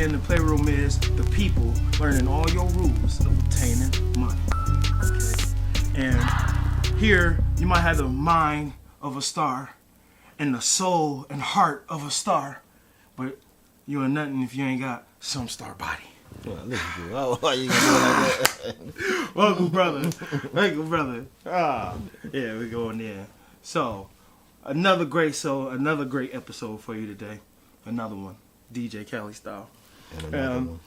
again, the playroom is the people learning all your rules of obtaining money. Okay? And here, you might have the mind of a star and the soul and heart of a star, but you ain't nothing if you ain't got SomeStarBody. Well, listen to you. Why you gonna do it like that? Welcome, brother. Welcome, brother. Yeah, we're going there. So, another great episode for you today. Another one, DJ Kelly style. And another one.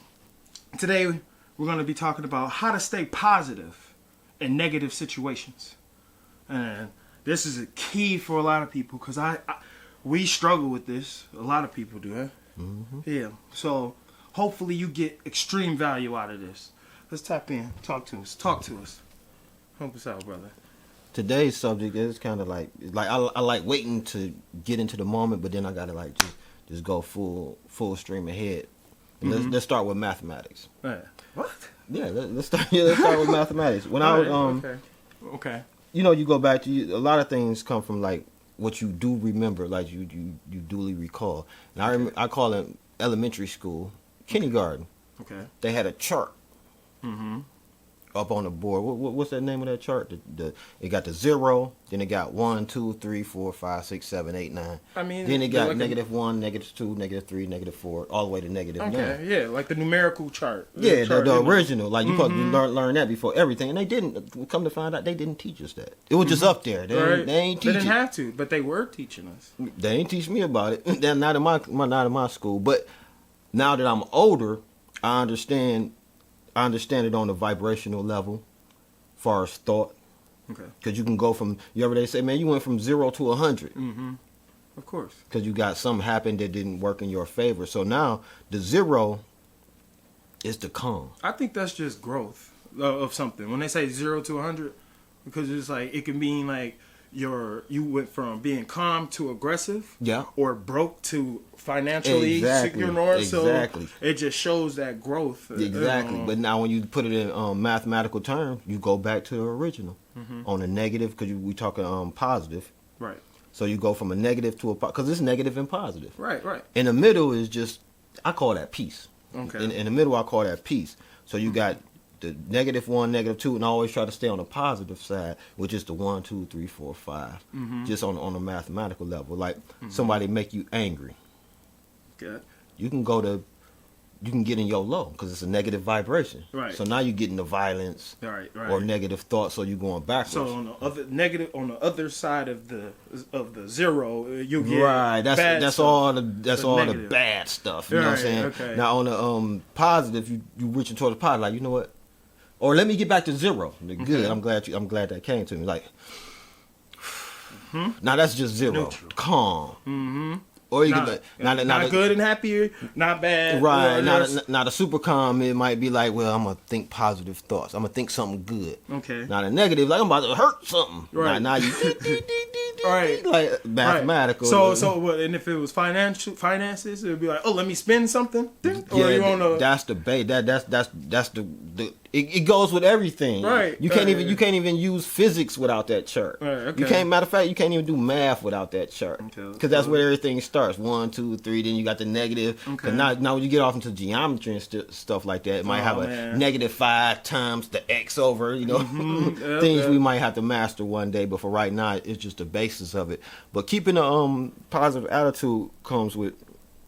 Today, we're going to be talking about how to stay positive in negative situations. And this is a key for a lot of people because we struggle with this. A lot of people do, huh? Mm-hmm. Yeah. So, hopefully you get extreme value out of this. Let's tap in. Talk to us. Help us out, brother. Today's subject is kind of like I like waiting to get into the moment, but then I gotta like just go full stream ahead. And let's start with mathematics. Right. What? Yeah, let's start with mathematics. When I was okay. You know, you go back to a lot of things come from like what you do remember, like you duly recall. And I call it elementary school, kindergarten. Okay. They had a chart. Mm-hmm. Up on the board. What's that name of that chart? It got the 0, then it got 1, 2, 3, 4, 5, 6, 7, 8, 9. I mean, then it got like -1, -2, -3, -4, all the way to -9. Okay, yeah, like the numerical chart. Yeah, the original. Like you supposed to learn that before everything, and they didn't. Come to find out, they didn't teach us that. It was just up there. They ain't teach. They didn't have to, but they were teaching us. They ain't teach me about it. They're not in my school. But now that I'm older, I understand it on the vibrational level, far as thought. Okay. Because you can go from, they say, man, you went from 0 to 100. Mm-hmm. Of course. Because you got something happen that didn't work in your favor. So now the 0 is the calm. I think that's just growth of something. When they say 0 to 100, because it's like, it can mean like you went from being calm to aggressive. Yeah. Or broke to financially secure. Exactly. So it just shows that growth. Exactly. But now when you put it in mathematical terms, you go back to the original. Mm-hmm. On a negative, because we talking positive. Right. So you go from a negative to a positive, because it's negative and positive. Right. In the middle is just, I call that peace. Okay. In the middle, I call that peace. So you got the -1, -2, and I always try to stay on the positive side, which is the 1, 2, 3, 4, 5. Mm-hmm. Just on a mathematical level. Like somebody make you angry. Good. You can get in your low because it's a negative vibration. Right. So now you're getting the violence Right. or negative thoughts, so you're going backwards. So on the other side of the 0, you get right. That's stuff, all the bad stuff. You know what I'm saying? Okay. Now on the positive, you reaching toward the positive. Like, you know what? Or let me get back to 0. Good. Okay. I'm glad that came to me. Like, now that's just 0. Neutral. Calm. Mm-hmm. Or you not, can not good and happy, not bad. Right. Now the super calm, it might be like, well, I'm gonna think positive thoughts. I'm gonna think something good. Okay. Now the negative, like I'm about to hurt something. Right. Now you right. Like mathematical. Right. So what? And if it was finances, it would be like, oh, let me spend something. Or you on a... That's the bait. That's the. It goes with everything. Right. You can't even use physics without that chart. Right. Okay. You can't. Matter of fact, you can't even do math without that chart. Because that's where everything starts. 1, 2, 3. Then you got the negative. Okay. Now when you get off into geometry and stuff like that, it might have a -5 times the x over. You know, things we might have to master one day. But for right now, it's just the basis of it. But keeping a positive attitude comes with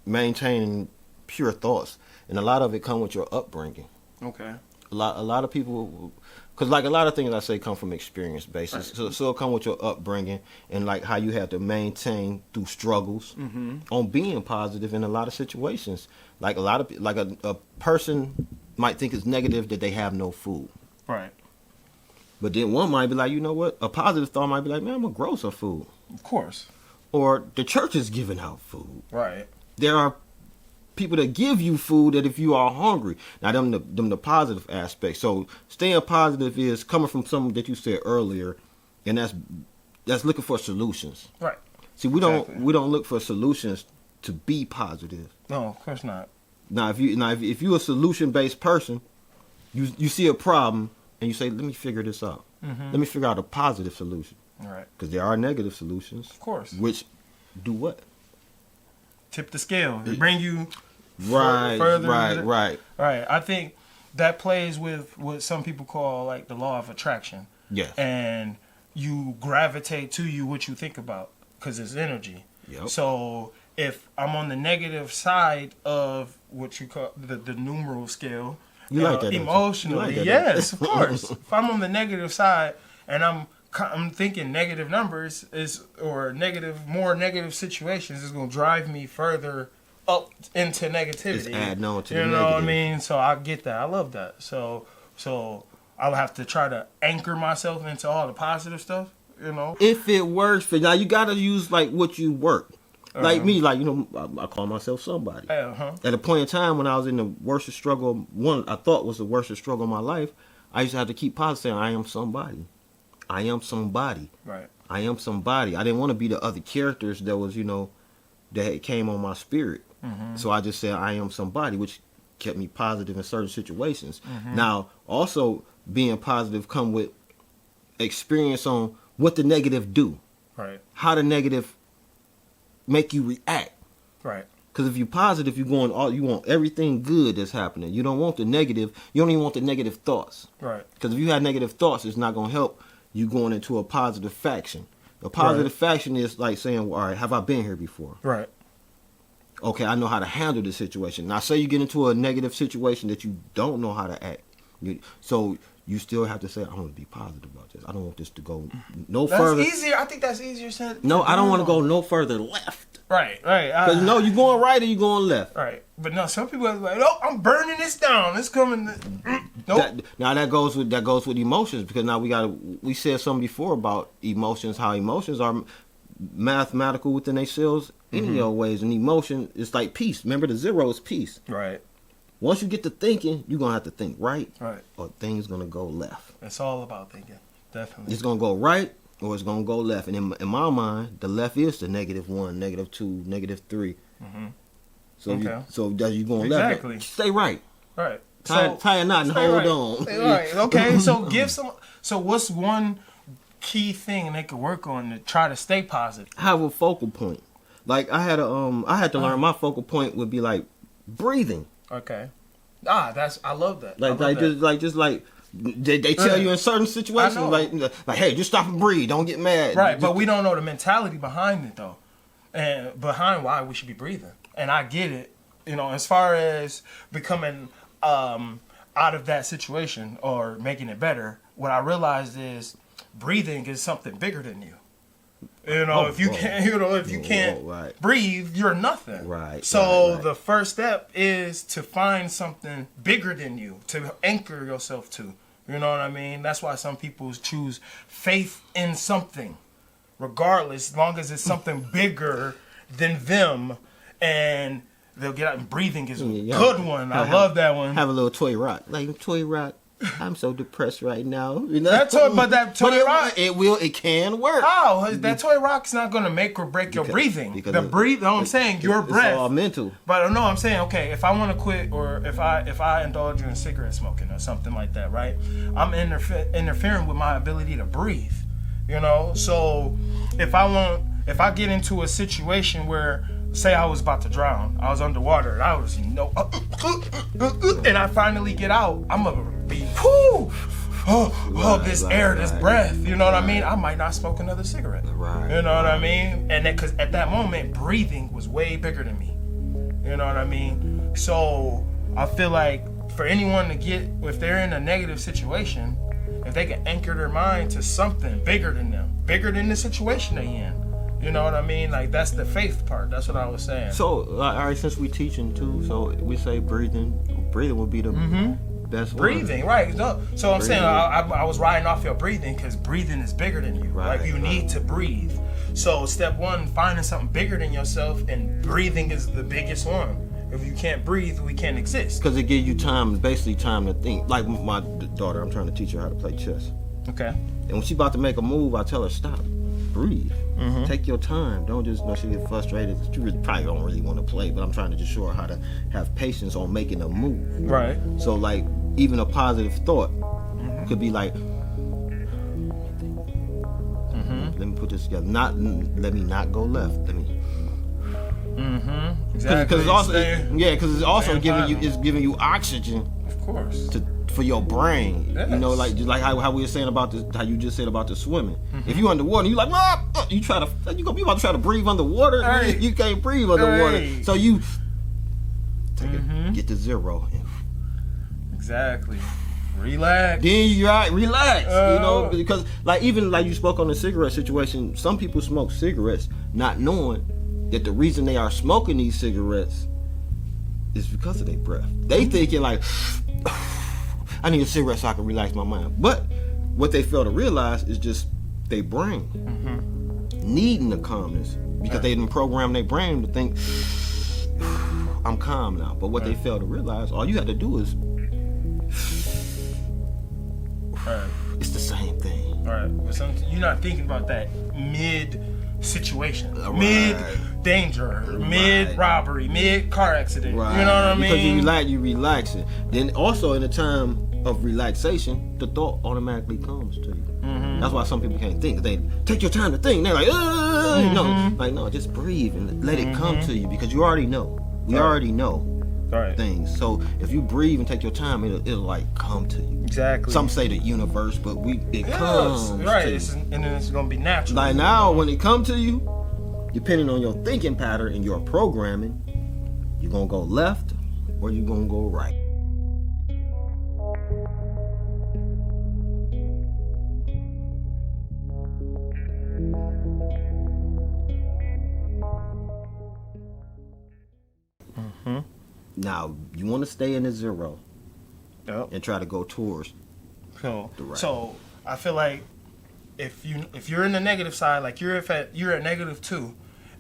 maintaining pure thoughts, and a lot of it comes with your upbringing. Okay. A lot of people, because like a lot of things I say come from experience basis. Right. So it'll come with your upbringing and like how you have to maintain through struggles on being positive in a lot of situations. Like a person might think it's negative that they have no food. Right. But then one might be like, you know what? A positive thought might be like, man, I'm gonna grow some food. Of course. Or the church is giving out food. Right. There are people that give you food that if you are hungry. Now them the positive aspect. So staying positive is coming from something that you said earlier, and that's looking for solutions. Right. See, we don't look for solutions to be positive. No, of course not. Now if you're a solution based person, you see a problem and you say, let me figure this out. Let me figure out a positive solution. All right. Because there are negative solutions. Of course. Which do what? Tip the scale. They bring you Right. I think that plays with what some people call like the law of attraction. Yes. And you gravitate to you what you think about because it's energy. Yep. So if I'm on the negative side of what you call the numeral scale, you like that emotionally, like that, yes, of course. If I'm on the negative side and I'm thinking negative numbers more negative situations is going to drive me further up into negativity. It's adding on to the You know negative. what I mean? So I get that. I love that. So I'll have to try to anchor myself into all the positive stuff, you know? If it works for now, you got to use like what you work. Like me, like, you know, I call myself somebody. At a point in time when I was in the worst struggle, I thought was the worst struggle of my life, I used to have to keep positive saying, I am somebody. I am somebody. Right. I am somebody. I didn't want to be the other characters that was, you know, that came on my spirit. So I just said, I am somebody, which kept me positive in certain situations. Now, also being positive come with experience on what the negative do. Right. How the negative make you react. Right. Because if you're positive, you want everything good that's happening. You don't want the negative. You don't even want the negative thoughts. Right. Because if you have negative thoughts, it's not going to help you going into a positive faction. A positive faction is like saying, well, all right, have I been here before? Right. Okay, I know how to handle the situation. Now, say you get into a negative situation that you don't know how to act. So you still have to say, I want to be positive about this. I don't want this to go further. That's easier. I think that's easier said. No, I don't want to go no further left. Right. Because no, you going right or you going left. Right. But no, some people are like, oh, I'm burning this down. It's coming. Nope. That goes with emotions, because now we said something before about emotions, how emotions are mathematical within themselves any other ways, and emotion is like peace. Remember, the zero is peace. Right. Once you get to thinking, you're gonna have to think right, right, or things gonna go left. It's all about thinking, definitely. It's gonna go right or it's gonna go left, and in my mind, the left is the -1, -2, -3. So you going left? Stay right. Right. Tie a knot and hold on. Right. Okay. So what's one key thing they could work on to try to stay positive? Have a focal point. Like I had to learn my focal point would be like breathing. Okay. I love that. Like they tell you in certain situations like hey, just stop and breathe, don't get mad. Right, but we don't know the mentality behind it though, and behind why we should be breathing. And I get it, you know, as far as becoming out of that situation or making it better. What I realized is breathing is something bigger than you. You know, if you can't breathe, you're nothing. Right. So the first step is to find something bigger than you to anchor yourself to. You know what I mean? That's why some people choose faith in something, regardless, as long as it's something bigger than them, and they'll get out. And breathing is a good one. I love that one. Have a little toy rock, like toy rock. I'm so depressed right now. You know? That toy rock. It can work. Oh, that toy rock's not going to make or break your breathing. I'm saying your breath. It's all mental. But no, I'm saying, okay, if I want to quit or if I indulge in cigarette smoking or something like that, right? I'm interfering with my ability to breathe. You know, so if I get into a situation where, say I was about to drown, I was underwater, and I was, and I finally get out, I'm gonna be, this breath, you know what I mean? I might not smoke another cigarette, you know what I mean? And because at that moment, breathing was way bigger than me, you know what I mean? So I feel like for anyone to if they're in a negative situation, if they can anchor their mind to something bigger than them, bigger than the situation they in. You know what I mean? Like, that's the faith part. That's what I was saying. So, all right, since we teaching too, so we say breathing would be the best one. Breathing, right. So I'm saying I was riding off your breathing because breathing is bigger than you. Right, like, you need to breathe. So step one, finding something bigger than yourself, and breathing is the biggest one. If you can't breathe, we can't exist. Because it gives you basically time to think. Like my daughter, I'm trying to teach her how to play chess. Okay. And when she's about to make a move, I tell her, stop. Breathe. Take your time. Don't just she get frustrated. She probably don't really want to play, but I'm trying to just show her how to have patience on making a move. Right. So like even a positive thought could be like, let me put this together. Let me not go left. Exactly. Because it's also giving you oxygen. Of course. For your brain, yes. You know, like how we were saying about how you just said about the swimming. If you underwater, you like, you about to try to breathe underwater. Right. You can't breathe underwater, right. So you take it, get to zero. Exactly. Relax. Then you relax. You know, because even you spoke on the cigarette situation. Some people smoke cigarettes not knowing that the reason they are smoking these cigarettes is because of their breath. They thinking like, I need a cigarette so I can relax my mind. But what they fail to realize is just their brain needing the calmness because they didn't program their brain to think, I'm calm now. But what they fail to realize, all you have to do is, it's the same thing. Right. But you're not thinking about that mid situation, mid danger, mid robbery, mid car accident. Right. You know what I mean? Because you relaxing. Then also in the time of relaxation, the thought automatically comes to you. That's why some people can't think. They take your time to think. They're like, no, just breathe and let it come to you because you already know. We already know things. So if you breathe and take your time, it'll like come to you. Exactly. Some say the universe, but it comes. Right. To you. And then it's gonna be natural. Like now, when it comes to you, depending on your thinking pattern and your programming, you're gonna go left or you're gonna go right. Now, you want to stay in the zero and try to go towards the right. So I feel like if you're in the negative side, like you're at -2,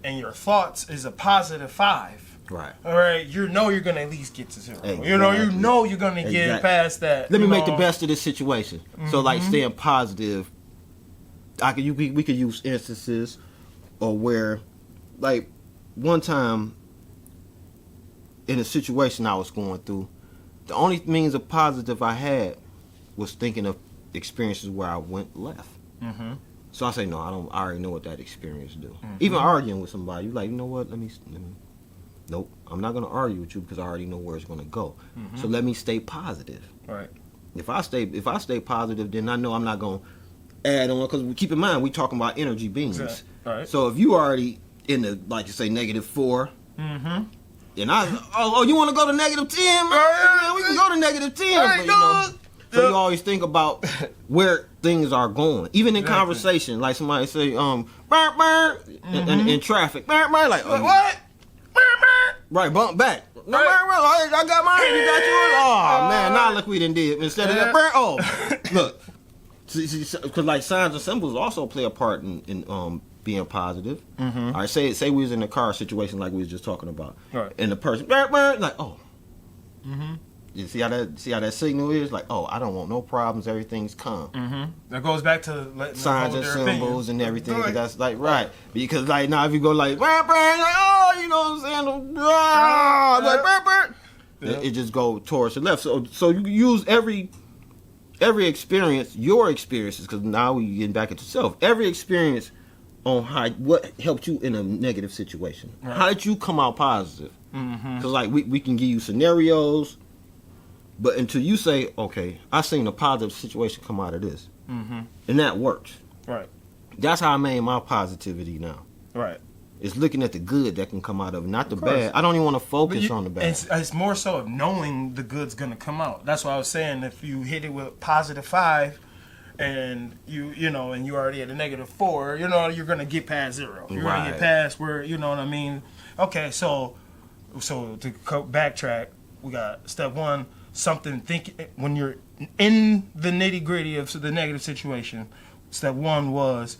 and your thoughts is a +5. Right. All right. You're gonna at least get to 0. Exactly. You're gonna get past that. Let me make the best of this situation. So like staying positive. We could use instances, or where, like one time in a situation I was going through, the only means of positive I had was thinking of experiences where I went left. So I say, no, I already know what that experience do. Even arguing with somebody, you're like, you know what, let me nope, I'm not going to argue with you because I already know where it's going to go. So let me stay positive. Right. If I stay positive, then I know I'm not going to add on, because keep in mind, we talking about energy beings. Exactly. Right. So if you already in the, like you say, -4, and you want to go to -10? Man, we can go to -10. But, so you always think about where things are going. Even in conversation, like somebody say, burr, in traffic, burr, like, what? Right, bump back. No, I got mine. You got yours. Oh man, now look we done did instead of that. Look, because like signs and symbols also play a part in being positive. All right, say we was in a car situation like we was just talking about, and the person like, you see how that signal is? Like, I don't want no problems. Everything's calm. That goes back to letting signs and symbols and everything. Right. That's like right because like now if you go like, like you know what I'm saying? It just go towards the left. So you use every experience, your experiences, because now we getting back into self. Every experience on what helped you in a negative situation. Right. How did you come out positive? Because like we can give you scenarios. But until you say, okay, I seen a positive situation come out of this, and that works. Right. That's how I made my positivity now. Right. It's looking at the good that can come out of it, not the bad. I don't even want to focus on the bad. It's more so of knowing the good's gonna come out. That's why I was saying if you hit it with +5, and you know, and you already at a -4, you're gonna get past 0. You're gonna get past where, you know what I mean. Okay, so to backtrack, we got step 1. When you're in the nitty-gritty of the negative situation, step 1 was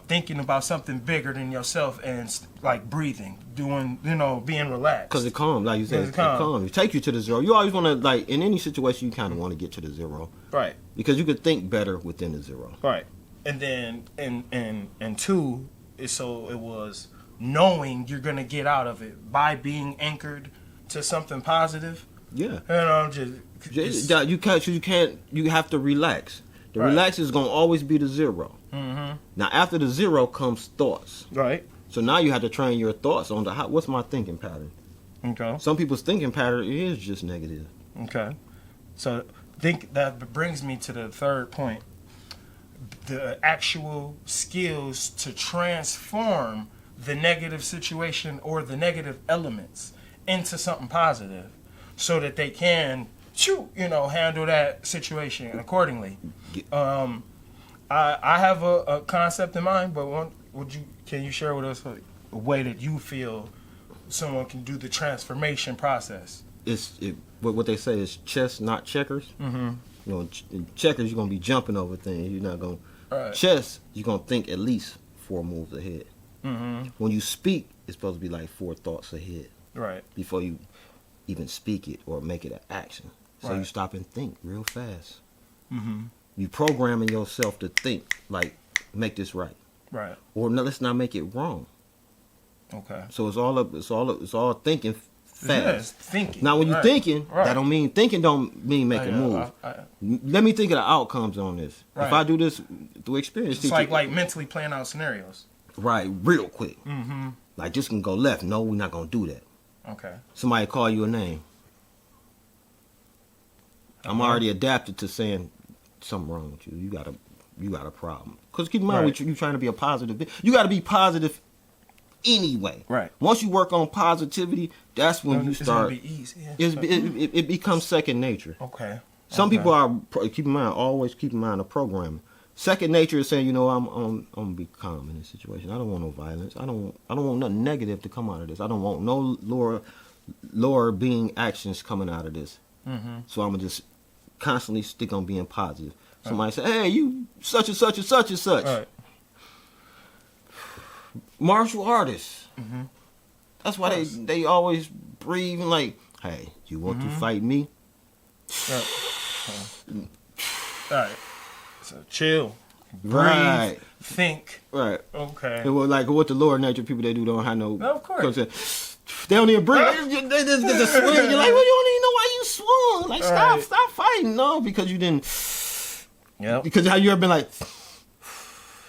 thinking about something bigger than yourself and like breathing, doing, being relaxed. Because it calms, like you said, it calms. It take you to the 0. You always want to, like, in any situation, you kind of want to get to the 0. Right. Because you could think better within the 0. Right. And then, and 2, it was knowing you're going to get out of it by being anchored to something positive. Yeah, you have to relax. The relax is gonna always be the 0. Now after the 0 comes thoughts. Right. So now you have to train your thoughts on what's my thinking pattern. Okay. Some people's thinking pattern is just negative. Okay. So think that brings me to the third point. The actual skills to transform the negative situation or the negative elements into something positive so that they can handle that situation accordingly. I have a concept in mind, but can you share with us a way that you feel someone can do the transformation process? What they say is chess, not checkers. Mm-hmm. In checkers, you're gonna be jumping over things. You're not gonna. Right. Chess, you're gonna think at least 4 moves ahead. Mm-hmm. When you speak, it's supposed to be like 4 thoughts ahead. Right. Before you even speak it or make it an action. So right. You stop and think real fast. Mm-hmm. You programming yourself to think like, make this right. Right. Or no, let's not make it wrong. Okay. So it's all thinking fast. Yes, thinking. Now when you're right. thinking, right. that don't mean making moves. Let me think of the outcomes on this. Right. If I do this through experience, it's like mentally playing out scenarios. Right, real quick. Mm-hmm. Like this can go left. No, we're not gonna do that. Okay. Somebody call you a name. I'm already adapted to saying something wrong with you. You got a problem. Because keep in mind, right. you're trying to be a positive. You got to be positive anyway. Right. Once you work on positivity, that's when you start. It's gonna be easy. Yeah. It becomes second nature. Okay. Some people are always keep in mind the programming. Second nature is saying, I'm gonna be calm in this situation. I don't want no violence. I don't want nothing negative to come out of this. I don't want no lower being actions coming out of this. Mm-hmm. So I'm gonna just constantly stick on being positive. Somebody say, "Hey, you such and such and such and such." Right. Martial artists. Mm-hmm. That's why they always breathe and like, "Hey, you want to fight me?" Right. All right. So chill. Breathe. Right. Think. Right. Okay. And like what the lower nature people they do don't have no. Of course. They don't even breathe. They just swing. You're like, well, you don't even know why you swung. Like, stop fighting. No, because you didn't. Yeah. Because how you ever been like,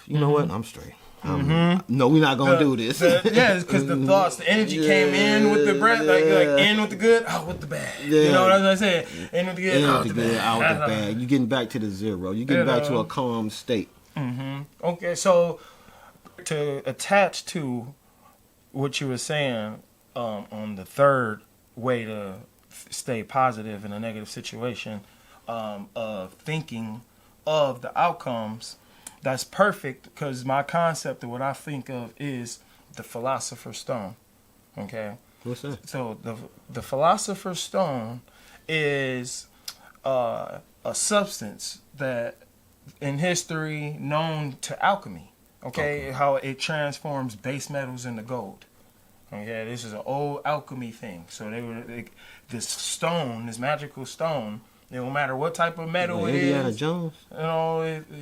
you know what? I'm straight. No, we're not gonna do this. Because the thoughts, the energy came in with the breath, like in with the good, out with the bad. Yeah. You know what I'm saying? In with the good, out with the bad. Out with the bad. You're getting back to the zero. You're getting back to a calm state. Mm-hmm. Okay, so to attach to what you were saying on the third way to stay positive in a negative situation, of thinking of the outcomes. That's perfect because my concept of what I think of is the Philosopher's Stone. Okay? What's that? So the Philosopher's Stone is a substance that in history known to alchemy. Okay? How it transforms base metals into gold. Okay? This is an old alchemy thing. So this stone, this magical stone, no matter what type of metal it Indiana is, Jones.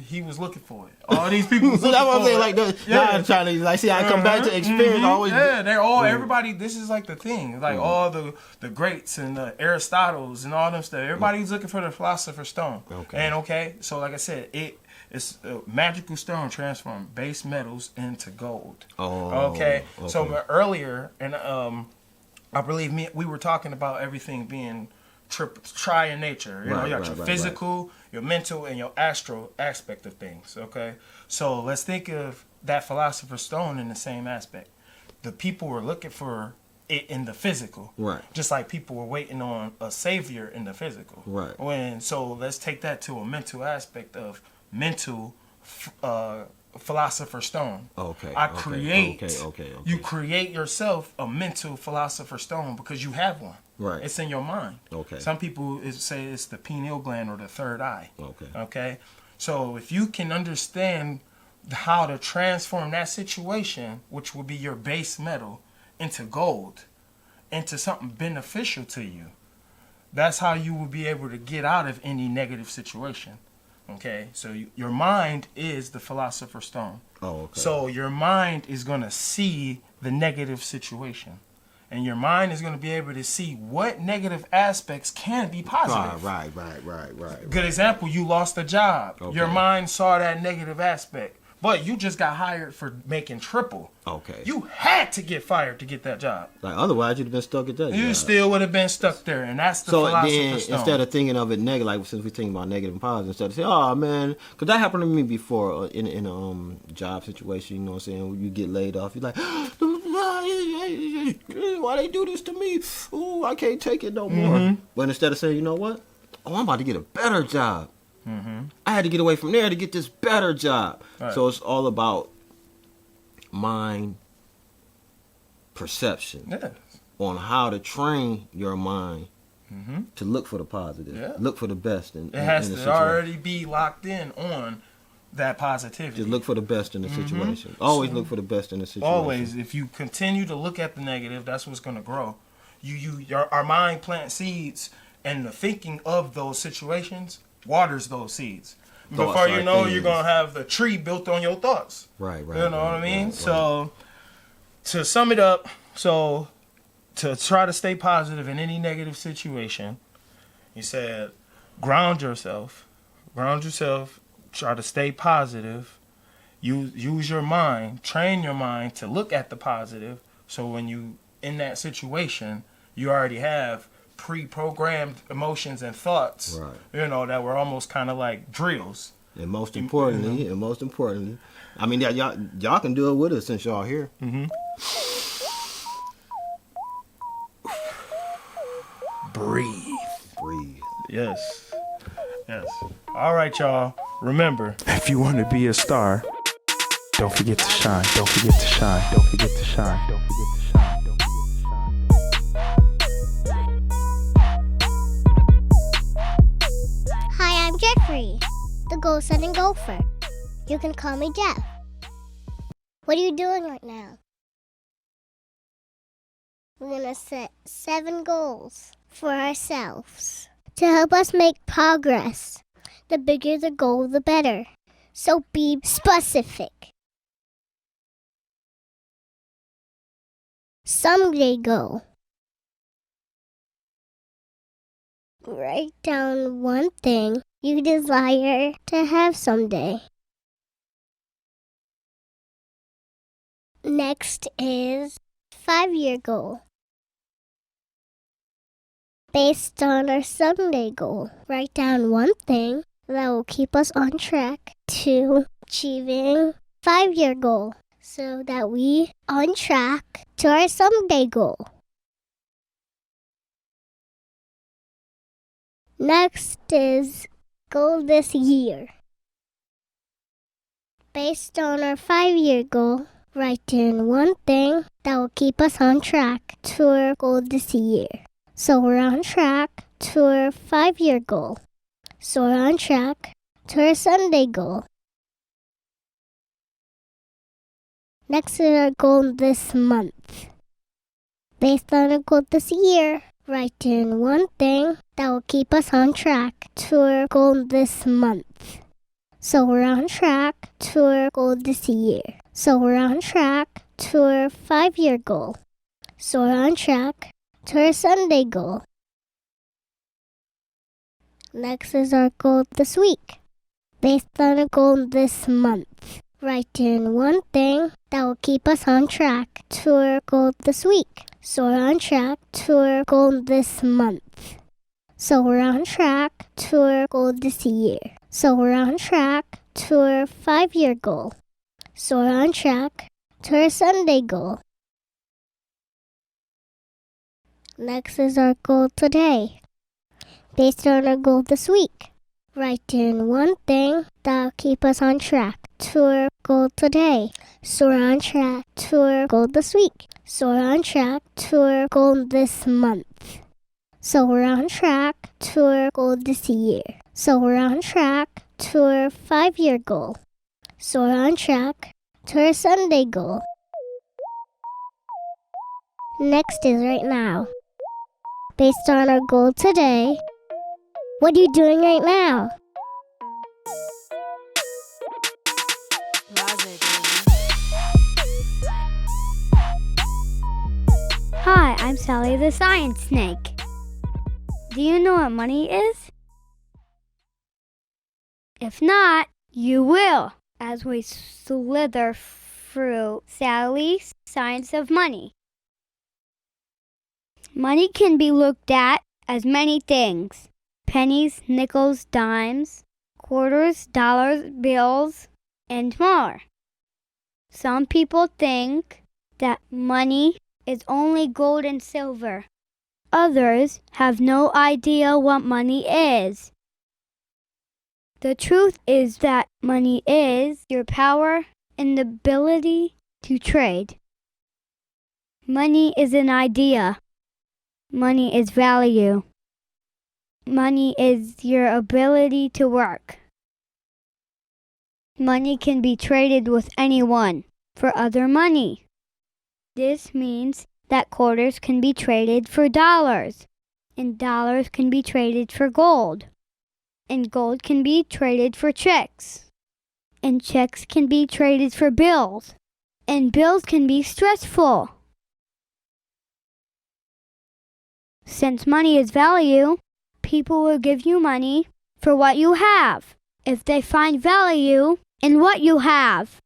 He was looking for it. All these people was looking that's what I'm saying. for Like, now I'm trying to like see. I come back to experience. Always. Yeah, they're all everybody. This is like the thing. Like all the greats and the Aristotles and all them stuff. Everybody's looking for the Philosopher's Stone. Okay. And so like I said, it's a magical stone transform base metals into gold. Okay. So earlier, and I believe we were talking about everything being try in nature. You got your physical, your mental, and your astral aspect of things. Okay, so let's think of that Philosopher's Stone in the same aspect. The people were looking for it in the physical, right? Just like people were waiting on a savior in the physical, right? So let's take that to a mental aspect of mental. Philosopher's Stone. You create yourself a mental Philosopher's Stone because you have one. Right. It's in your mind. Okay. Some people say it's the pineal gland or the third eye. Okay. Okay. So if you can understand how to transform that situation, which will be your base metal, into gold, into something beneficial to you, that's how you will be able to get out of any negative situation. Okay, so your mind is the Philosopher's Stone. Oh, okay. So your mind is going to see the negative situation. And your mind is going to be able to see what negative aspects can be positive. Right. Good example, you lost a job. Okay. Your mind saw that negative aspect. but you just got hired for making triple. Okay. You had to get fired to get that job. Like otherwise, you'd have been stuck at that. You job. still would have been stuck there, and that's the So philosopher's then, stone. instead of thinking of it negative, like since we're thinking about negative and positive, instead of saying, "Oh man," because that happened to me before in a job situation. You know what I'm saying? When you get laid off, you're like, "Why they do this to me? Ooh, I can't take it no more." But instead of saying, "You know what? Oh, I'm about to get a better job. I had to get away from there to get this better job." Right. So it's all about mind perception. Yeah. On how to train your mind to look for the positive, look for the best. It has to already be locked in on that positivity. Just look for the best in the situation. Always look for the best in the situation. Always. If you continue to look at the negative, that's what's going to grow. Our mind plants seeds, and the thinking of those situations waters those seeds. Before you know, you're going to have the tree built on your thoughts. Right. You know what I mean? Right. So, to sum it up, to try to stay positive in any negative situation, you said ground yourself, try to stay positive, use your mind, train your mind to look at the positive, so when you in that situation, you already have pre-programmed emotions and thoughts, that were almost kind of like drills. And most importantly, I mean, y'all can do it with us since y'all here. Breathe. Yes. All right, y'all. Remember, if you want to be a star, don't forget to shine. Don't forget to shine. Don't forget to shine. Don't forget to shine. Don't forget to shine. Hi, I'm Jeffrey, the goal-setting gopher. You can call me Jeff. What are you doing right now? We're going to set 7 goals for ourselves to help us make progress. The bigger the goal, the better. So be specific. Someday goal. Write down one thing you desire to have someday. Next is 5-year goal. Based on our someday goal, write down one thing that will keep us on track to achieving 5-year goal so that we on track to our someday goal. Next is goal this year. Based on our 5-year goal, write down one thing that will keep us on track to our goal this year. So we're on track to our 5-year goal. So we're on track to our Sunday goal. Next is our goal this month. Based on our goal this year, write down one thing that will keep us on track to our goal this month. So we're on track to our goal this year. So we're on track to our 5-year goal. So we're on track to our Sunday goal. Next is our goal this week. Based on our goal this month, write down one thing that will keep us on track to our goal this week. So we're on track to our goal this month. So we're on track to our goal this year. So we're on track to our 5-year goal. So we're on track to our Sunday goal. Next is our goal today. Based on our goal this week, write down one thing that will keep us on track to our goal today. So we're on track to our goal this week. So we're on track to our goal this month. So we're on track to our goal this year. So we're on track to our 5-year goal. So we're on track to our Sunday goal. Next is right now. Based on our goal today, what are you doing right now? Hi, I'm Sally the Science Snake. Do you know what money is? If not, you will. as we slither through Sally's Science of Money. Money can be looked at as many things: pennies, nickels, dimes, quarters, dollars, bills, and more. Some people think that money is only gold and silver. Others have no idea what money is. The truth is that money is your power and ability to trade. Money is an idea. Money is value. Money is your ability to work. Money can be traded with anyone for other money. This means that quarters can be traded for dollars, and dollars can be traded for gold, and gold can be traded for checks, and checks can be traded for bills, and bills can be stressful. Since money is value, people will give you money for what you have, if they find value in what you have.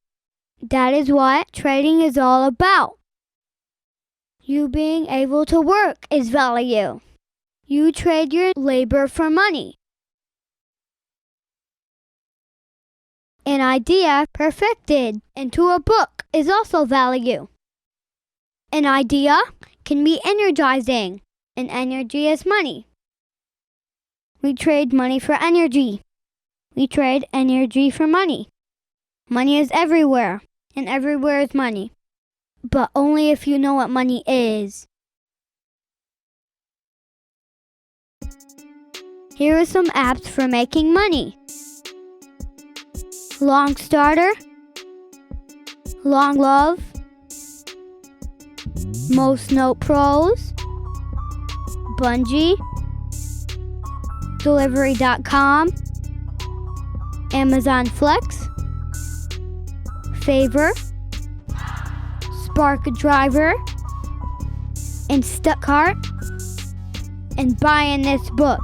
That is what trading is all about. You being able to work is value. You trade your labor for money. An idea perfected into a book is also value. An idea can be energizing, and energy is money. We trade money for energy. We trade energy for money. Money is everywhere, and everywhere is money. But only if you know what money is. Here are some apps for making money. Long Starter, Long Love, Most Note Pros, Bungie, Delivery.com, Amazon Flex, Favor, Spark Driver, Instacart, and Buying This Book.